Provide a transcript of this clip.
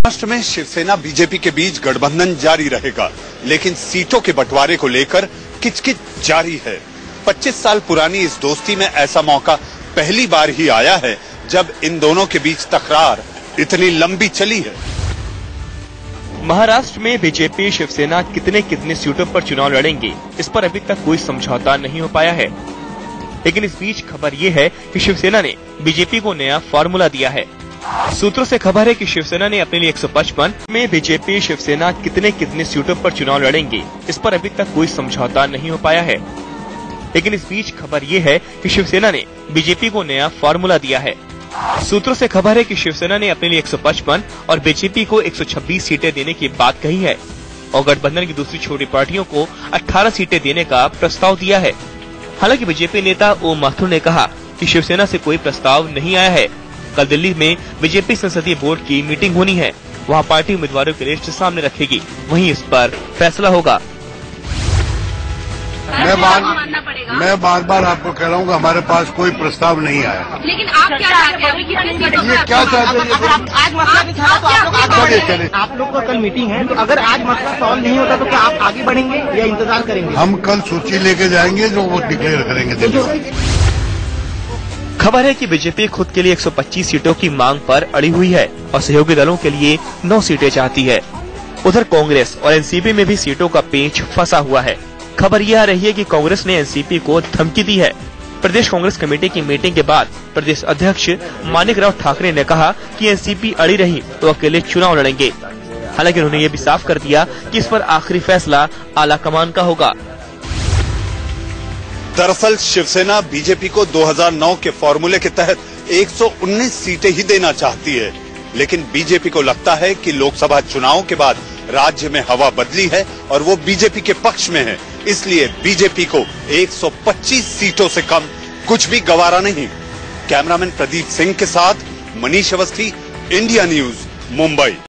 महाराष्ट्र में शिवसेना बीजेपी के बीच गठबंधन जारी रहेगा, लेकिन सीटों के बंटवारे को लेकर किचकिच जारी है। 25 साल पुरानी इस दोस्ती में ऐसा मौका पहली बार ही आया है जब इन दोनों के बीच तकरार इतनी लंबी चली है। महाराष्ट्र में बीजेपी शिवसेना कितने सीटों पर चुनाव लड़ेंगे, इस पर अभी तक कोई समझौता नहीं हो पाया है। लेकिन इस बीच खबर ये है कि शिवसेना ने बीजेपी को नया फॉर्मूला दिया है। सूत्रों से खबर है कि शिवसेना ने अपने लिए 155 में बीजेपी शिवसेना कितने सीटों पर चुनाव लड़ेंगे, इस पर अभी तक कोई समझौता नहीं हो पाया है। लेकिन इस बीच खबर ये है कि शिवसेना ने बीजेपी को नया फॉर्मूला दिया है। सूत्रों से खबर है कि शिवसेना ने अपने लिए 155 और बीजेपी को 126 सीटें देने की बात कही है और गठबंधन की दूसरी छोटी पार्टियों को 18 सीटें देने का प्रस्ताव दिया है। हालांकि बीजेपी नेता ओम माथुर ने कहा कि शिवसेना से कोई प्रस्ताव नहीं आया है। कल दिल्ली में बीजेपी संसदीय बोर्ड की मीटिंग होनी है, वहां पार्टी उम्मीदवारों की लिस्ट सामने रखेगी, वहीं इस पर फैसला होगा। मैं बार बार आपको कह रहा हूँ कि हमारे पास कोई प्रस्ताव नहीं आया। लेकिन आप क्या चाहते हैं? ये क्या चाहते हैं? आज मसला नहीं था तो आप लोग का कल मीटिंग है, तो अगर आज मसला सॉल्व नहीं होता तो क्या आप आगे बढ़ेंगे या इंतजार करेंगे? हम कल सूची लेके जाएंगे जो वो डिक्लेयर करेंगे। खबर है कि बीजेपी खुद के लिए 125 सीटों की मांग पर अड़ी हुई है और सहयोगी दलों के लिए 9 सीटें चाहती है। उधर कांग्रेस और एनसीपी में भी सीटों का पेंच फंसा हुआ है। खबर यह आ रही है कि कांग्रेस ने एनसीपी को धमकी दी है। प्रदेश कांग्रेस कमेटी की मीटिंग के बाद प्रदेश अध्यक्ष मानिकराव ठाकरे ने कहा कि एनसीपी अड़ी रही तो अकेले चुनाव लड़ेंगे। हालांकि उन्होंने ये भी साफ कर दिया कि इस पर आखिरी फैसला आला कमान का होगा। दरअसल शिवसेना बीजेपी को 2009 के फॉर्मूले के तहत 119 सीटें ही देना चाहती है, लेकिन बीजेपी को लगता है कि लोकसभा चुनावों के बाद राज्य में हवा बदली है और वो बीजेपी के पक्ष में है, इसलिए बीजेपी को 125 सीटों से कम कुछ भी गवारा नहीं। कैमरामैन प्रदीप सिंह के साथ मनीष अवस्थी, इंडिया न्यूज, मुंबई।